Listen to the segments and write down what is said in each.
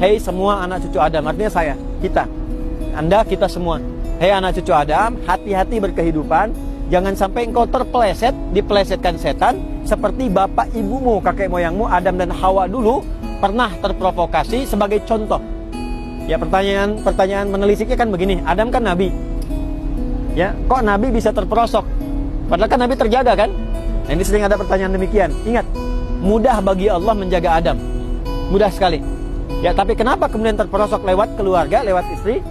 hei semua anak cucu Adam, artinya saya, kita, Anda, kita semua. Hei anak cucu Adam, hati-hati berkehidupan. Jangan sampai engkau terpeleset, dipelesetkan setan, seperti bapak ibumu, kakek moyangmu, Adam dan Hawa dulu pernah terprovokasi. Sebagai contoh, ya pertanyaan menelisiknya kan begini, Adam kan nabi, ya kok nabi bisa terperosok? Padahal kan nabi terjaga kan? Nah, ini sering ada pertanyaan demikian. Ingat, mudah bagi Allah menjaga Adam, mudah sekali. Ya, tapi kenapa kemudian terperosok? Lewat keluarga, lewat istri.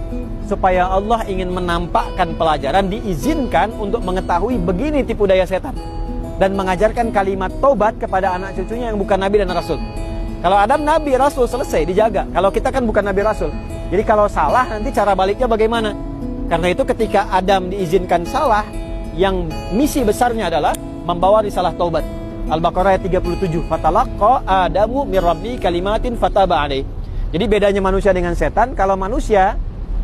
Supaya Allah ingin menampakkan pelajaran, diizinkan untuk mengetahui begini tipu daya setan, dan mengajarkan kalimat tobat kepada anak cucunya yang bukan nabi dan rasul. Kalau Adam nabi rasul, selesai, dijaga. Kalau kita kan bukan nabi rasul. Jadi kalau salah, nanti cara baliknya bagaimana? Karena itu ketika Adam diizinkan salah, yang misi besarnya adalah membawa risalah taubat. Al-Baqarah ayat 37. Fatalaqqa Adamu mir rabbi kalimatin fataba alaih. Jadi bedanya manusia dengan setan, kalau manusia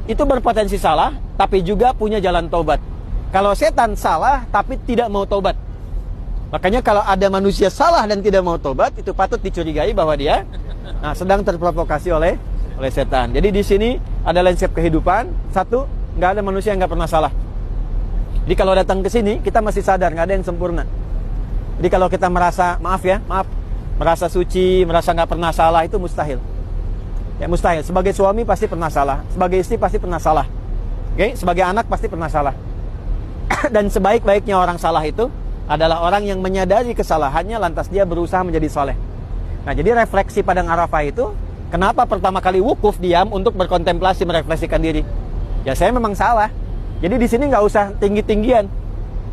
itu berpotensi salah, tapi juga punya jalan taubat. Kalau setan salah, tapi tidak mau taubat. Makanya kalau ada manusia salah dan tidak mau taubat, itu patut dicurigai bahwa dia sedang terprovokasi oleh setan. Jadi di sini ada landscape kehidupan. Satu, nggak ada manusia yang nggak pernah salah. Jadi kalau datang ke sini, kita masih sadar nggak ada yang sempurna. Jadi kalau kita merasa merasa suci, merasa nggak pernah salah, itu mustahil. Ya mustahil. Sebagai suami pasti pernah salah, sebagai istri pasti pernah salah, oke? Sebagai anak pasti pernah salah. Dan sebaik-baiknya orang salah itu adalah orang yang menyadari kesalahannya, lantas dia berusaha menjadi soleh. Nah, jadi refleksi padang Arafah itu, kenapa pertama kali wukuf, diam untuk berkontemplasi, merefleksikan diri. Ya saya memang salah. Jadi di sini nggak usah tinggi-tinggian.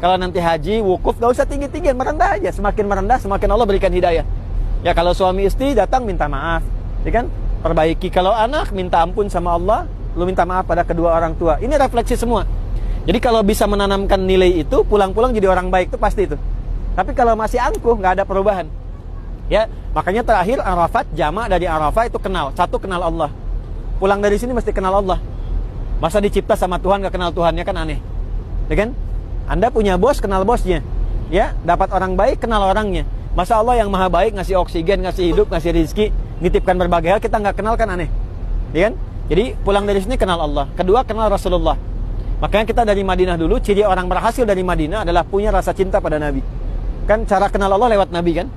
Kalau nanti haji, wukuf, nggak usah tinggi-tinggian, merendah aja. Semakin merendah, semakin Allah berikan hidayah. Ya kalau suami istri datang minta maaf, ya kan? Perbaiki. Kalau anak minta ampun sama Allah, lu minta maaf pada kedua orang tua. Ini refleksi semua. Jadi kalau bisa menanamkan nilai itu, pulang-pulang jadi orang baik, itu pasti itu. Tapi kalau masih angkuh, nggak ada perubahan. Ya, makanya terakhir Arafat, jamak dari Arafah itu kenal. Satu, kenal Allah. Pulang dari sini mesti kenal Allah. Masa dicipta sama Tuhan nggak kenal Tuhannya, kan aneh, ya kan? Anda punya bos, kenal bosnya. Ya, dapat orang baik, kenal orangnya. Masa Allah yang maha baik, ngasih oksigen, ngasih hidup, ngasih rizki, nitipkan berbagai hal, kita nggak kenal, kan aneh, ya kan? Jadi pulang dari sini kenal Allah. Kedua, kenal Rasulullah. Makanya kita dari Madinah dulu, ciri orang berhasil dari Madinah adalah punya rasa cinta pada Nabi. Kan cara kenal Allah lewat Nabi kan?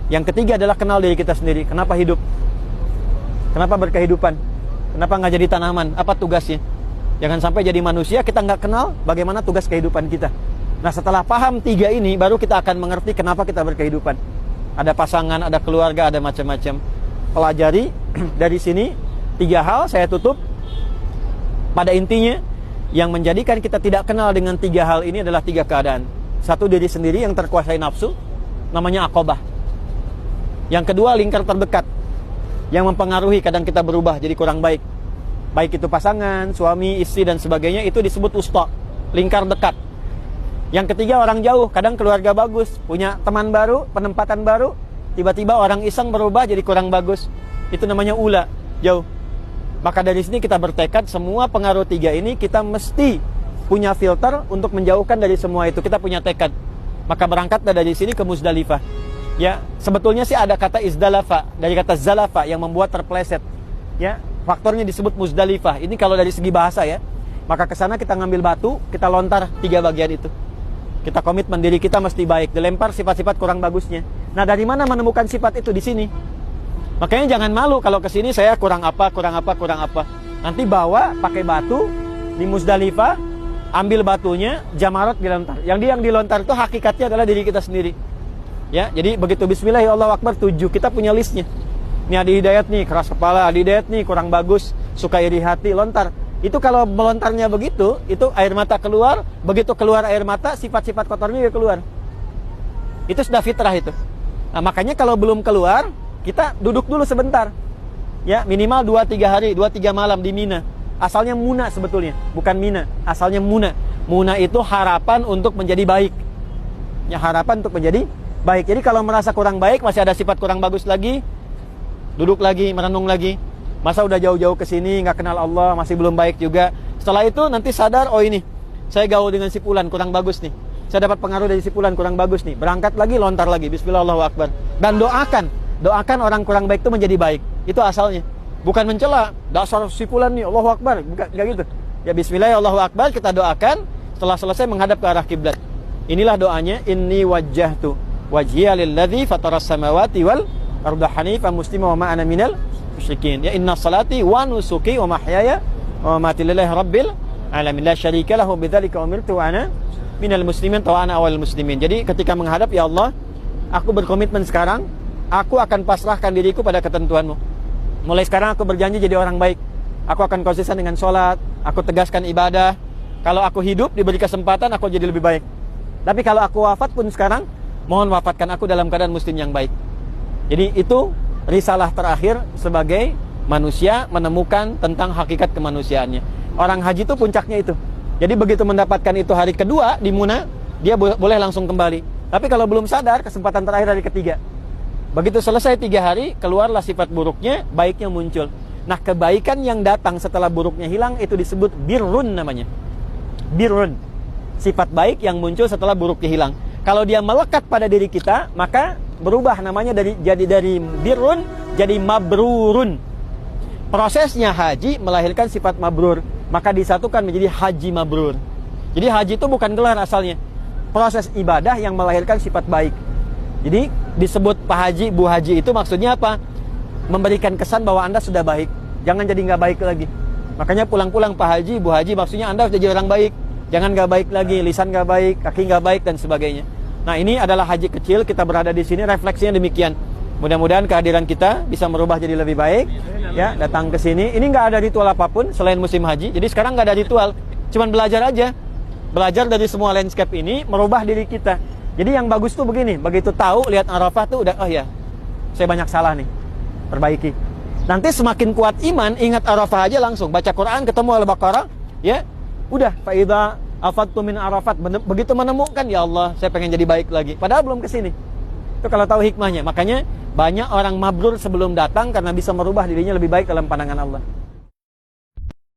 Yang ketiga adalah kenal diri kita sendiri. Kenapa hidup? Kenapa berkehidupan? Kenapa nggak jadi tanaman? Apa tugasnya? Jangan sampai jadi manusia kita nggak kenal bagaimana tugas kehidupan kita. Nah, setelah paham tiga ini, baru kita akan mengerti kenapa kita berkehidupan. Ada pasangan, ada keluarga, ada macam-macam. Pelajari dari sini tiga hal. Saya tutup. Pada intinya, yang menjadikan kita tidak kenal dengan tiga hal ini adalah tiga keadaan. Satu, diri sendiri yang terkuasai nafsu, namanya aqobah. Yang kedua, lingkar terdekat yang mempengaruhi, kadang kita berubah jadi kurang baik. Baik itu pasangan, suami, istri, dan sebagainya, itu disebut usta, lingkar dekat. Yang ketiga, orang jauh, kadang keluarga bagus, punya teman baru, penempatan baru, tiba-tiba orang iseng berubah jadi kurang bagus. Itu namanya ula, jauh. Maka dari sini kita bertekad, semua pengaruh tiga ini kita mesti punya filter untuk menjauhkan dari semua itu. Kita punya tekad. Maka berangkatlah dari sini ke Muzdalifah. Ya, sebetulnya sih ada kata izdalafa, dari kata zalafa yang membuat terpleset. Ya, faktornya disebut Muzdalifah. Ini kalau dari segi bahasa ya. Maka ke sana kita ngambil batu, kita lontar tiga bagian itu. Kita komitmen diri kita mesti baik, dilempar sifat-sifat kurang bagusnya. Nah, dari mana menemukan sifat itu? Di sini. Makanya jangan malu kalau ke sini saya kurang apa. Nanti bawa pakai batu di Muzdalifah, ambil batunya, jamarat dilontar. Yang dilontar itu hakikatnya adalah diri kita sendiri. Ya, jadi begitu bismillah, ya Allah Akbar 7, kita punya listnya. Ini Adi Hidayat nih, keras kepala, Adi Hidayat nih, kurang bagus, suka iri hati, lontar. Itu kalau melontarnya begitu, itu air mata keluar, begitu keluar air mata, sifat-sifat kotornya juga keluar. Itu sudah fitrah itu. Nah, makanya kalau belum keluar, kita duduk dulu sebentar. Ya, minimal 2-3 hari, 2-3 malam di Mina. Asalnya Muna sebetulnya, bukan Mina. Asalnya Muna. Muna itu harapan untuk menjadi baik. Ya, harapan untuk menjadi baik. Jadi kalau merasa kurang baik, masih ada sifat kurang bagus lagi, duduk lagi, merenung lagi. Masa udah jauh-jauh ke sini nggak kenal Allah, masih belum baik juga. Setelah itu nanti sadar, oh ini saya gaul dengan si fulan kurang bagus nih. Saya dapat pengaruh dari si fulan kurang bagus nih. Berangkat lagi, lontar lagi, bismillah Allahu Akbar. Dan doakan orang kurang baik itu menjadi baik. Itu asalnya. Bukan mencela, dasar si fulan nih, Allahu Akbar, bukan gitu. Ya bismillah, Allahu Akbar, kita doakan. Setelah selesai menghadap ke arah kiblat. Inilah doanya, inni wajjahtu wajhiya lilladzi fataras samawati wal arda hanifan muslima wa ma ana minal musyrikin. Ya inna salati wa nusuki wa mahyaya wa mamati lillahi rabbil alamin la syarika lahu bidzalika umirtu wa ana minal muslimin wa ana awal muslimin. Jadi ketika menghadap, ya Allah, aku berkomitmen sekarang, aku akan pasrahkan diriku pada ketentuanmu. Mulai sekarang aku berjanji jadi orang baik. Aku akan konsisten dengan sholat, aku tegaskan ibadah. Kalau aku hidup, diberi kesempatan, aku jadi lebih baik. Tapi kalau aku wafat pun sekarang, mohon wafatkan aku dalam keadaan muslim yang baik. Jadi itu risalah terakhir sebagai manusia menemukan tentang hakikat kemanusiaannya. Orang haji itu puncaknya itu. Jadi begitu mendapatkan itu hari kedua di Muna, dia boleh langsung kembali. Tapi kalau belum sadar, kesempatan terakhir hari ketiga. Begitu selesai 3 hari, keluarlah sifat buruknya, baiknya muncul. Nah, kebaikan yang datang setelah buruknya hilang itu disebut birrun namanya. Birrun, sifat baik yang muncul setelah buruknya hilang. Kalau dia melekat pada diri kita, maka berubah namanya dari birrun jadi mabrurun. Prosesnya haji melahirkan sifat mabrur, maka disatukan menjadi haji mabrur. Jadi haji itu bukan gelar asalnya, proses ibadah yang melahirkan sifat baik. Jadi disebut Pak Haji, Bu Haji itu maksudnya apa? Memberikan kesan bahwa Anda sudah baik, jangan jadi nggak baik lagi. Makanya pulang-pulang Pak Haji, Bu Haji, maksudnya Anda sudah jadi orang baik. Jangan nggak baik lagi, lisan nggak baik, kaki nggak baik, dan sebagainya. Nah, ini adalah haji kecil, kita berada di sini, refleksinya demikian. Mudah-mudahan kehadiran kita bisa merubah jadi lebih baik. Ya, datang ke sini. Ini nggak ada ritual apapun selain musim haji. Jadi sekarang nggak ada ritual, cuman belajar aja. Belajar dari semua landscape ini, merubah diri kita. Jadi yang bagus tuh begini, begitu tahu, lihat Arafah tuh udah, oh ya, saya banyak salah nih, perbaiki. Nanti semakin kuat iman, ingat Arafah aja langsung. Baca Quran, ketemu Al-Baqarah, ya, udah, fa'idha afattu min Arafat. Begitu menemukan, ya Allah, saya pengen jadi baik lagi. Padahal belum kesini. Itu kalau tahu hikmahnya. Makanya banyak orang mabrur sebelum datang karena bisa merubah dirinya lebih baik dalam pandangan Allah.